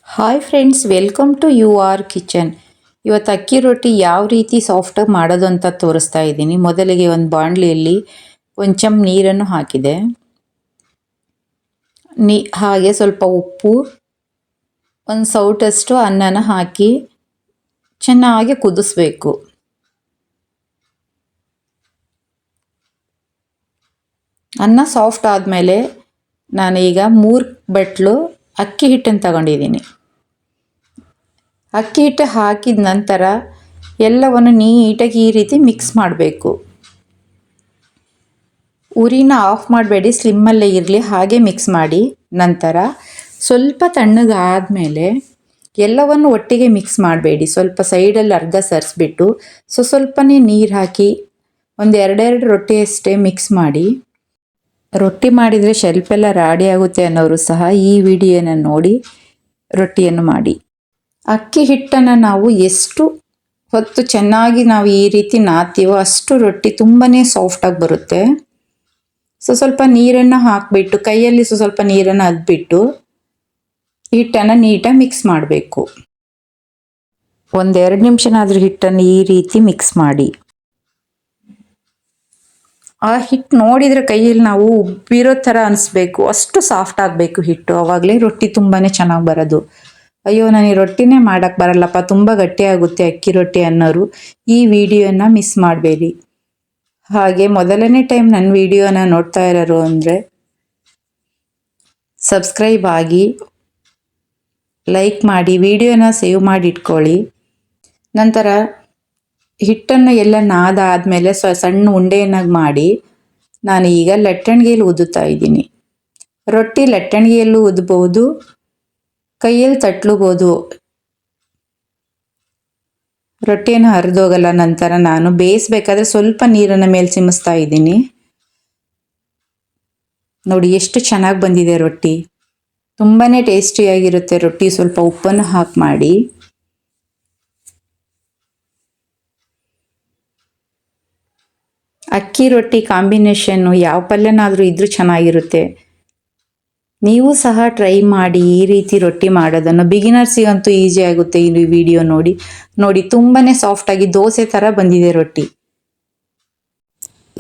Hi friends, welcome to your kitchen. ಇವತ್ತು ಅಕ್ಕಿ ರೊಟ್ಟಿ ಯಾವ ರೀತಿ ಸಾಫ್ಟಾಗಿ ಮಾಡೋದು ಅಂತ ತೋರಿಸ್ತಾ ಇದ್ದೀನಿ. ಮೊದಲಿಗೆ ಒಂದು ಬಾಣಲಿಯಲ್ಲಿ ಕೊಂಚ ನೀರನ್ನು ಹಾಕಿದೆ. ಹಾಗೆ ಸ್ವಲ್ಪ ಉಪ್ಪು, ಒಂದು ಸೌಟಷ್ಟು ಅನ್ನನ ಹಾಕಿ ಚೆನ್ನಾಗಿ ಕುದಿಸ್ಬೇಕು. ಅನ್ನ ಸಾಫ್ಟ್ ಆದಮೇಲೆ ನಾನೀಗ 3 ಬಟ್ಲು ಅಕ್ಕಿ ಹಿಟ್ಟನ್ನು ತಗೊಂಡಿದ್ದೀನಿ. ಅಕ್ಕಿ ಹಿಟ್ಟು ಹಾಕಿದ ನಂತರ ಎಲ್ಲವನ್ನು ನೀಟಾಗಿ ಈ ರೀತಿ ಮಿಕ್ಸ್ ಮಾಡಬೇಕು. ಉರಿನ ಆಫ್ ಮಾಡಬೇಡಿ, ಸ್ಲಿಮ್ಮಲ್ಲೇ ಇರಲಿ, ಹಾಗೆ ಮಿಕ್ಸ್ ಮಾಡಿ. ನಂತರ ಸ್ವಲ್ಪ ತಣ್ಣಗಾದಮೇಲೆ ಎಲ್ಲವನ್ನು ಒಟ್ಟಿಗೆ ಮಿಕ್ಸ್ ಮಾಡಬೇಡಿ, ಸ್ವಲ್ಪ ಸೈಡಲ್ಲಿ ಅರ್ಧ ಸರಿಸ್ಬಿಟ್ಟು ಸ್ವಲ್ಪನೇ ನೀರು ಹಾಕಿ ಒಂದು 2 ರೊಟ್ಟಿಯಷ್ಟೇ ಮಿಕ್ಸ್ ಮಾಡಿ. ರೊಟ್ಟಿ ಮಾಡಿದರೆ ಶೆಲ್ಫೆಲ್ಲ ರಾಡಿ ಆಗುತ್ತೆ ಅನ್ನೋರು ಸಹ ಈ ವಿಡಿಯೋನ ನೋಡಿ ರೊಟ್ಟಿಯನ್ನು ಮಾಡಿ. ಅಕ್ಕಿ ಹಿಟ್ಟನ್ನು ನಾವು ಎಷ್ಟು ಹೊತ್ತು ಚೆನ್ನಾಗಿ ನಾವು ಈ ರೀತಿ ನಾದ್ತೀವೋ ಅಷ್ಟು ರೊಟ್ಟಿ ತುಂಬಾ ಸಾಫ್ಟಾಗಿ ಬರುತ್ತೆ. ಸ್ವಲ್ಪ ನೀರನ್ನು ಹಾಕಿಬಿಟ್ಟು ಕೈಯಲ್ಲಿ ಸ್ವಲ್ಪ ನೀರನ್ನು ಅದ್ಬಿಟ್ಟು ಹಿಟ್ಟನ್ನು ನೀಟಾಗಿ ಮಿಕ್ಸ್ ಮಾಡಬೇಕು. 1-2 ನಿಮಿಷನಾದರೂ ಹಿಟ್ಟನ್ನು ಈ ರೀತಿ ಮಿಕ್ಸ್ ಮಾಡಿ. ಆ ಹಿಟ್ಟು ನೋಡಿದರೆ ಕೈಯಲ್ಲಿ ನಾವು ಉಬ್ಬಿರೋ ಥರ ಅನಿಸ್ಬೇಕು, ಅಷ್ಟು ಸಾಫ್ಟ್ ಆಗಬೇಕು ಹಿಟ್ಟು. ಆವಾಗಲೇ ರೊಟ್ಟಿ ತುಂಬಾ ಚೆನ್ನಾಗಿ ಬರೋದು. ಅಯ್ಯೋ, ನನಗೆ ರೊಟ್ಟಿನೇ ಮಾಡೋಕ್ಕೆ ಬರಲ್ಲಪ್ಪ, ತುಂಬ ಗಟ್ಟಿಯಾಗುತ್ತೆ ಅಕ್ಕಿ ರೊಟ್ಟಿ ಅನ್ನೋರು ಈ ವಿಡಿಯೋನ ಮಿಸ್ ಮಾಡಬೇಡಿ. ಹಾಗೆ ಮೊದಲನೇ ಟೈಮ್ ನನ್ನ ವಿಡಿಯೋನ ನೋಡ್ತಾ ಇರೋರು ಅಂದರೆ ಸಬ್ಸ್ಕ್ರೈಬ್ ಆಗಿ, ಲೈಕ್ ಮಾಡಿ, ವಿಡಿಯೋನ ಸೇವ್ ಮಾಡಿ ಇಟ್ಕೊಳ್ಳಿ. ನಂತರ ಹಿಟ್ಟನ್ನು ಎಲ್ಲ ನಾದಾದಮೇಲೆ ಸಣ್ಣ ಉಂಡೆಯನ್ನಾಗಿ ಮಾಡಿ ನಾನು ಈಗ ಲಟ್ಟಣಿಗೆಯಲ್ಲಿ ಉದುತ್ತಾ ಇದ್ದೀನಿ. ರೊಟ್ಟಿ ಲಟ್ಟಣಿಗೆಯಲ್ಲೂ ಉದ್ಬೋದು, ಕೈಯಲ್ಲಿ ತಟ್ಲೂಬೋದು, ರೊಟ್ಟಿಯನ್ನು ಹರಿದೋಗಲ್ಲ. ನಂತರ ನಾನು ಬೇಯಿಸ್ಬೇಕಾದ್ರೆ ಸ್ವಲ್ಪ ನೀರನ್ನು ಮೇಲೆ ಚಿಮ್ಮಿಸ್ತಾ ಇದ್ದೀನಿ. ನೋಡಿ ಎಷ್ಟು ಚೆನ್ನಾಗಿ ಬಂದಿದೆ ರೊಟ್ಟಿ, ತುಂಬಾ ಟೇಸ್ಟಿಯಾಗಿರುತ್ತೆ ರೊಟ್ಟಿ. ಸ್ವಲ್ಪ ಉಪ್ಪನ್ನು ಹಾಕಿ ಮಾಡಿ. ಅಕ್ಕಿ ರೊಟ್ಟಿ ಕಾಂಬಿನೇಷನ್ನು ಯಾವ ಪಲ್ಯನಾದರೂ ಇದ್ರೂ ಚೆನ್ನಾಗಿರುತ್ತೆ. ನೀವು ಸಹ ಟ್ರೈ ಮಾಡಿ ಈ ರೀತಿ ರೊಟ್ಟಿ ಮಾಡೋದನ್ನು. ಬಿಗಿನರ್ಸಿಗಂತೂ ಈಸಿ ಆಗುತ್ತೆ. ಈ ವಿಡಿಯೋ ನೋಡಿ ತುಂಬಾ ಸಾಫ್ಟಾಗಿ ದೋಸೆ ಥರ ಬಂದಿದೆ ರೊಟ್ಟಿ.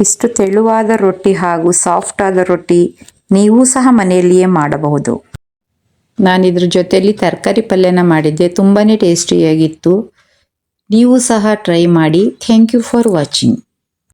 ಇಷ್ಟು ತೆಳುವಾದ ರೊಟ್ಟಿ ಹಾಗೂ ಸಾಫ್ಟ್ ಆದ ರೊಟ್ಟಿ ನೀವು ಸಹ ಮನೆಯಲ್ಲಿಯೇ ಮಾಡಬಹುದು. ನಾನಿದ್ರ ಜೊತೆಯಲ್ಲಿ ತರಕಾರಿ ಪಲ್ಯನ ಮಾಡಿದ್ದೆ, ತುಂಬಾ ಟೇಸ್ಟಿಯಾಗಿತ್ತು. ನೀವು ಸಹ ಟ್ರೈ ಮಾಡಿ. Thank you for watching.